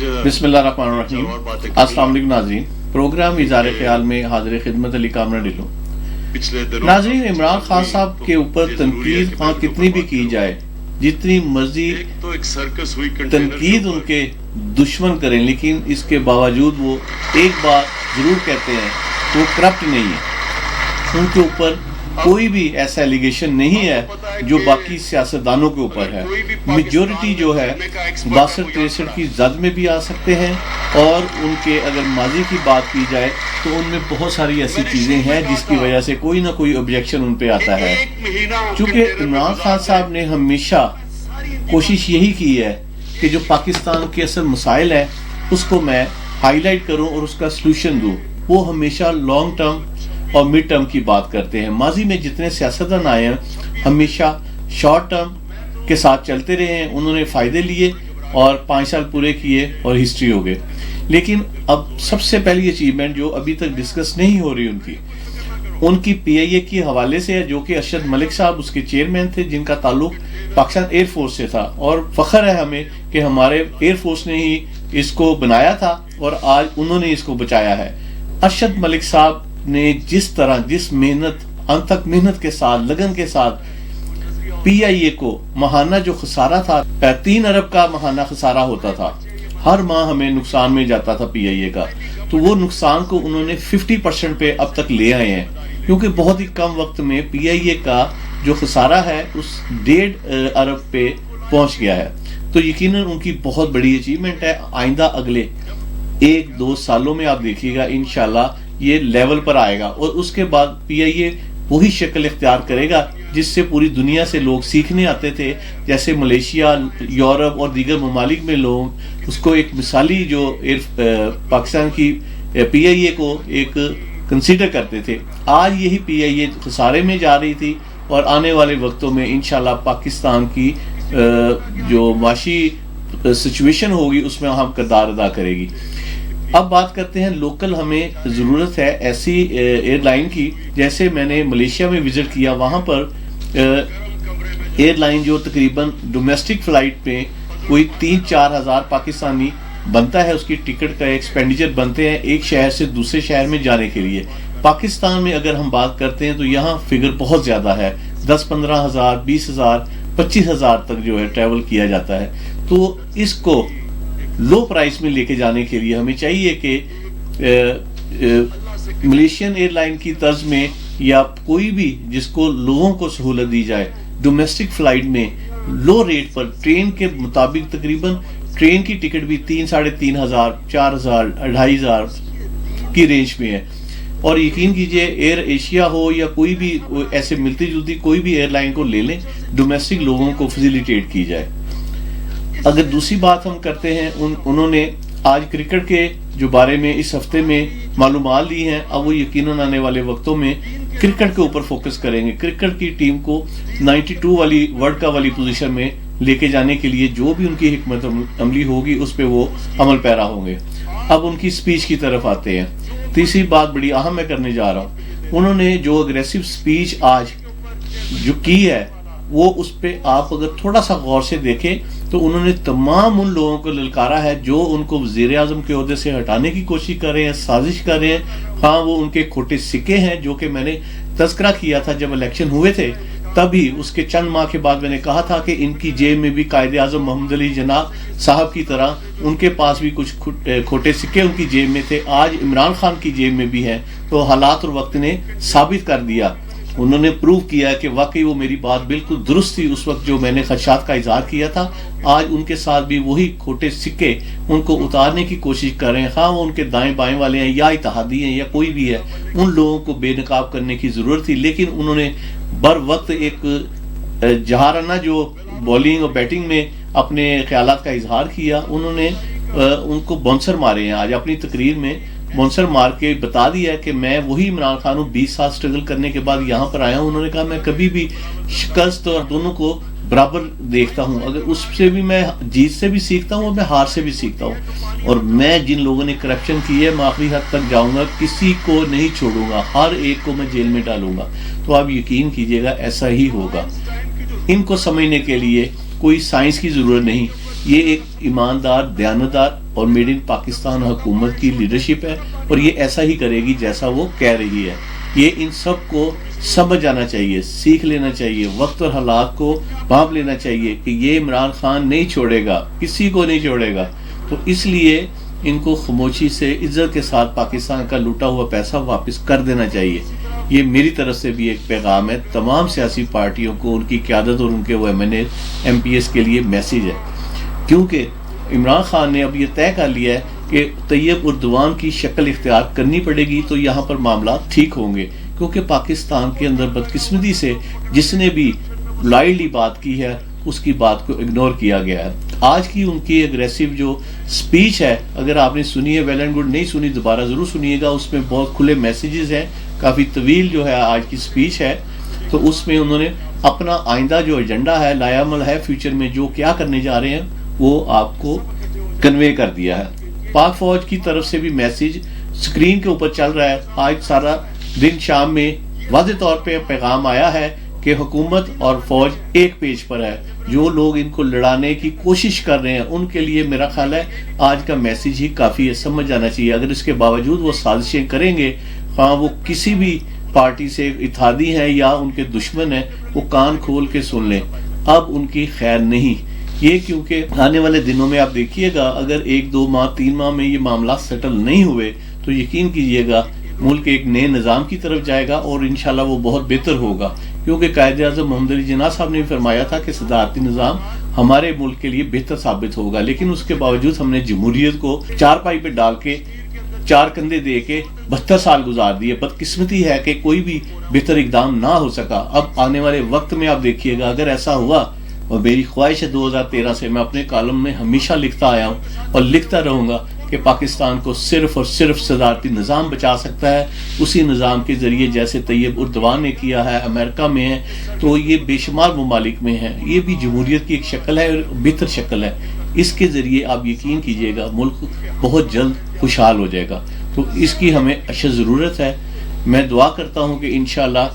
بسم اللہ الرحمن الرحیم۔ السلام علیکم ناظرین، پروگرام اظہار خیال میں حاضر خدمت علی کامران ڈھلو۔ ناظرین، عمران خان صاحب کے اوپر تنقید کتنی بھی کی جائے، جتنی مرضی تنقید ان کے دشمن کریں، لیکن اس کے باوجود وہ ایک بات ضرور کہتے ہیں، وہ کرپٹ نہیں ہے۔ ان کے اوپر کوئی بھی ایسا ایلیگیشن نہیں ہے جو باقی سیاستدانوں کے اوپر ہے۔ میجورٹی جو ہے 62-63 کی زد میں بھی آ سکتے ہیں، اور ان کے اگر ماضی کی بات کی جائے تو ان میں بہت ساری ایسی چیزیں ہیں جس کی وجہ سے کوئی نہ کوئی آبجیکشن ان پہ آتا ہے۔ چونکہ عمران خان صاحب نے ہمیشہ کوشش یہی کی ہے کہ جو پاکستان کے اصل مسائل ہیں اس کو میں ہائی لائٹ کروں اور اس کا سلوشن دوں۔ وہ ہمیشہ لانگ ٹرم اور مڈ ٹرم کی بات کرتے ہیں۔ ماضی میں جتنے سیاستدان آئے ہیں ہمیشہ شارٹ ٹرم کے ساتھ چلتے رہے ہیں، انہوں نے فائدے لیے اور 5 سال پورے کیے اور ہسٹری ہو گئے۔ لیکن اب سب سے پہلی اچیومنٹ جو ابھی تک ڈسکس نہیں ہو رہی ان کی PIA کے حوالے سے ہے، جو کہ ارشد ملک صاحب اس کے چیئرمین تھے، جن کا تعلق پاکستان ایئر فورس سے تھا، اور فخر ہے ہمیں کہ ہمارے ایئر فورس نے ہی اس کو بنایا تھا اور آج انہوں نے اس کو بچایا ہے۔ ارشد ملک صاحب نے جس طرح جس محنت انتھک محنت کے ساتھ لگن کے ساتھ PIA کو ماہانہ جو خسارہ تھا 3 ارب کا ماہانہ خسارہ ہوتا تھا، ہر ماہ ہمیں نقصان میں جاتا تھا PIA کا، تو وہ نقصان کو انہوں نے 50% پہ اب تک لے آئے ہیں، کیونکہ بہت ہی کم وقت میں PIA کا جو خسارہ ہے اس 1.5 ارب پہ پہنچ گیا ہے۔ تو یقیناً ان کی بہت بڑی اچیومنٹ ہے۔ آئندہ اگلے 1-2 سالوں میں آپ دیکھیے گا انشاءاللہ یہ لیول پر آئے گا، اور اس کے بعد PIA وہی شکل اختیار کرے گا جس سے پوری دنیا سے لوگ سیکھنے آتے تھے، جیسے ملیشیا، یورپ اور دیگر ممالک میں لوگ اس کو ایک مثالی جو پاکستان کی PIA کو ایک کنسیڈر کرتے تھے۔ آج یہی PIA خسارے میں جا رہی تھی، اور آنے والے وقتوں میں انشاءاللہ پاکستان کی جو معاشی سچویشن ہوگی اس میں اہم کردار ادا کرے گی۔ اب بات کرتے ہیں لوکل، ہمیں ضرورت ہے ایسی ایئر لائن کی، جیسے میں نے ملیشیا میں وزٹ کیا، وہاں پر ایئر لائن جو تقریباً ڈومیسٹک فلائٹ پہ کوئی 3-4 ہزار پاکستانی بنتا ہے، اس کی ٹکٹ کا ایکسپینڈیچر بنتے ہیں ایک شہر سے دوسرے شہر میں جانے کے لیے۔ پاکستان میں اگر ہم بات کرتے ہیں تو یہاں فگر بہت زیادہ ہے، 10-15 ہزار، 20 ہزار، 25 ہزار تک جو ہے ٹریول کیا جاتا ہے۔ تو اس کو لو پرائس میں لے کے جانے کے لیے ہمیں چاہیے کہ ملیشین ایئر لائن کی طرز میں یا کوئی بھی جس کو لوگوں کو سہولت دی جائے، ڈومیسٹک فلائٹ میں لو ریٹ پر ٹرین کے مطابق تقریباً ٹرین کی ٹکٹ بھی 3-3.5 ہزار، 4 ہزار، 2.5 ہزار کی رینج میں ہے۔ اور یقین کیجئے ایئر ایشیا ہو یا کوئی بھی ایسے ملتی جلتی کوئی بھی ایئر لائن کو لے لیں، ڈومیسٹک لوگوں کو فیسیلیٹیٹ کی جائے۔ اگر دوسری بات ہم کرتے ہیں، انہوں نے آج کرکٹ کے جو بارے میں اس ہفتے میں معلومات لی ہیں، اب وہ یقیناً آنے والے وقتوں میں کرکٹ کے اوپر فوکس کریں گے۔ کرکٹ کی ٹیم کو 92 والی ورلڈ کپ والی پوزیشن میں لے کے جانے کے لیے جو بھی ان کی حکمت عملی ہوگی اس پہ وہ عمل پیرا ہوں گے۔ اب ان کی سپیچ کی طرف آتے ہیں۔ تیسری بات بڑی اہم میں کرنے جا رہا ہوں، انہوں نے جو اگریسو سپیچ آج جو کی ہے، وہ اس پہ آپ اگر تھوڑا سا غور سے دیکھیں تو انہوں نے تمام ان لوگوں کو للکارا ہے جو ان کو وزیر اعظم کے عہدے سے ہٹانے کی کوشش کر رہے ہیں، سازش کر رہے ہیں۔ ہاں، وہ ان کے کھوٹے سکے ہیں، جو کہ میں نے تذکرہ کیا تھا جب الیکشن ہوئے تھے، تبھی اس کے چند ماہ کے بعد میں نے کہا تھا کہ ان کی جیب میں بھی قائد اعظم محمد علی جناح صاحب کی طرح ان کے پاس بھی کچھ کھوٹے سکے ان کی جیب میں تھے، آج عمران خان کی جیب میں بھی ہیں۔ تو حالات اور وقت نے ثابت کر دیا، انہوں نے پروو کیا کہ واقعی وہ میری بات بالکل درست تھی اس وقت جو میں نے خدشات کا اظہار کیا تھا۔ آج ان کے ساتھ بھی وہی کھوٹے سکے ان کو اتارنے کی کوشش کر رہے ہیں، خواہ وہ ان کے دائیں بائیں والے ہیں یا اتحادی ہیں یا کوئی بھی ہے، ان لوگوں کو بے نقاب کرنے کی ضرورت تھی۔ لیکن انہوں نے بر وقت ایک جہارانہ جو بالنگ اور بیٹنگ میں اپنے خیالات کا اظہار کیا، انہوں نے ان کو بونسر مارے ہیں۔ آج اپنی تقریر میں بونسر مار کے بتا دیا کہ میں وہی عمران خان ہوں، 20 سال سٹرگل کرنے کے بعد یہاں پر آیا ہوں۔ انہوں نے کہا میں کبھی بھی شکست اور دونوں کو برابر دیکھتا ہوں، اگر اس سے بھی میں جیت سے بھی سیکھتا ہوں اور میں ہار سے بھی سیکھتا ہوں، اور میں جن لوگوں نے کرپشن کی ہے میں آخری حد تک جاؤں گا، کسی کو نہیں چھوڑوں گا، ہر ایک کو میں جیل میں ڈالوں گا۔ تو آپ یقین کیجئے گا ایسا ہی ہوگا۔ ان کو سمجھنے کے لیے کوئی سائنس کی ضرورت نہیں، یہ ایک ایماندار، دیانتدار اور میڈ ان پاکستان حکومت کی لیڈرشپ ہے، اور یہ ایسا ہی کرے گی جیسا وہ کہہ رہی ہے۔ یہ ان سب کو سمجھ جانا چاہیے، سیکھ لینا چاہیے، وقت اور حالات کو بھانپ لینا چاہیے کہ یہ عمران خان نہیں چھوڑے گا، کسی کو نہیں چھوڑے گا۔ تو اس لیے ان کو خاموشی سے عزت کے ساتھ پاکستان کا لوٹا ہوا پیسہ واپس کر دینا چاہیے۔ یہ میری طرف سے بھی ایک پیغام ہے تمام سیاسی پارٹیوں کو، ان کی قیادت اور ان کے وہ ایم پی ایس کے لیے میسیج ہے، کیونکہ عمران خان نے اب یہ طے کر لیا ہے کہ طیب اردوان کی شکل اختیار کرنی پڑے گی تو یہاں پر معاملات ٹھیک ہوں گے، کیونکہ پاکستان کے اندر بدقسمتی سے جس نے بھی لائٹلی بات کی ہے اس کی بات کو اگنور کیا گیا ہے۔ آج کی ان کی اگریسو جو سپیچ ہے، اگر آپ نے سنی ہے ویل اینڈ گڈ، نہیں سنی دوبارہ ضرور سنیے گا، اس میں بہت کھلے میسیجز ہیں، کافی طویل جو ہے آج کی سپیچ ہے۔ تو اس میں انہوں نے اپنا آئندہ جو ایجنڈا ہے، لائے عمل ہے، فیوچر میں جو کیا کرنے جا رہے ہیں وہ آپ کو کنوے کر دیا ہے۔ پاک فوج کی طرف سے بھی میسیج سکرین کے اوپر چل رہا ہے۔ آج سارا دن شام میں واضح طور پہ پیغام آیا ہے کہ حکومت اور فوج ایک پیج پر ہے۔ جو لوگ ان کو لڑانے کی کوشش کر رہے ہیں ان کے لیے میرا خیال ہے آج کا میسیج ہی کافی ہے، سمجھ جانا چاہیے۔ اگر اس کے باوجود وہ سازشیں کریں گے، ہاں وہ کسی بھی پارٹی سے اتحادی ہیں یا ان کے دشمن ہیں، وہ کان کھول کے سن لیں، اب ان کی خیر نہیں۔ یہ کیونکہ آنے والے دنوں میں آپ دیکھیے گا اگر 1 2 ماہ 3 ماہ میں یہ معاملات سیٹل نہیں ہوئے تو یقین کیجئے گا ملک ایک نئے نظام کی طرف جائے گا، اور انشاءاللہ وہ بہت بہتر ہوگا، کیونکہ قائد اعظم محمد علی جناح صاحب نے بھی فرمایا تھا کہ صدارتی نظام ہمارے ملک کے لیے بہتر ثابت ہوگا، لیکن اس کے باوجود ہم نے جمہوریت کو چارپائی پہ ڈال کے 4 کندھے دے کے 72 سال گزار دیے۔ بدقسمتی ہے کہ کوئی بھی بہتر اقدام نہ ہو سکا۔ اب آنے والے وقت میں آپ دیکھیے گا اگر ایسا ہوا، اور میری خواہش ہے 2013 سے میں اپنے کالم میں ہمیشہ لکھتا آیا ہوں اور لکھتا رہوں گا کہ پاکستان کو صرف اور صرف صدارتی نظام بچا سکتا ہے، اسی نظام کے ذریعے جیسے طیب اردوان نے کیا ہے، امریکہ میں ہے، تو یہ بے شمار ممالک میں ہے۔ یہ بھی جمہوریت کی ایک شکل ہے اور بہتر شکل ہے۔ اس کے ذریعے آپ یقین کیجئے گا ملک بہت جلد خوشحال ہو جائے گا، تو اس کی ہمیں اشد ضرورت ہے۔ میں دعا کرتا ہوں کہ انشاءاللہ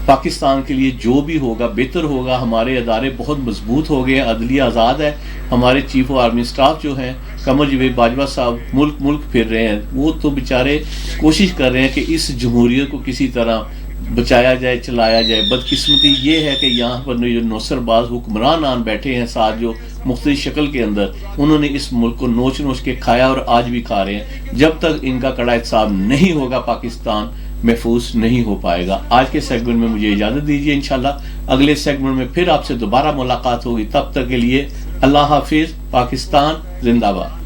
پاکستان کے لیے جو بھی ہوگا بہتر ہوگا۔ ہمارے ادارے بہت مضبوط ہو گئے، عدلیہ آزاد ہے، ہمارے چیف آف آرمی سٹاف جو ہیں قمر جاوید باجوہ صاحب ملک پھر رہے ہیں، وہ تو بیچارے کوشش کر رہے ہیں کہ اس جمہوریت کو کسی طرح بچایا جائے، چلایا جائے۔ بدقسمتی یہ ہے کہ یہاں پر جو نوسر باز حکمران بیٹھے ہیں ساتھ، جو مختلف شکل کے اندر انہوں نے اس ملک کو نوچ نوچ کے کھایا اور آج بھی کھا رہے ہیں۔ جب تک ان کا کڑا احتساب نہیں ہوگا پاکستان محفوظ نہیں ہو پائے گا۔ آج کے سیگمنٹ میں مجھے اجازت دیجیے، انشاءاللہ اگلے سیگمنٹ میں پھر آپ سے دوبارہ ملاقات ہوگی۔ تب تک کے لیے اللہ حافظ۔ پاکستان زندہ باد۔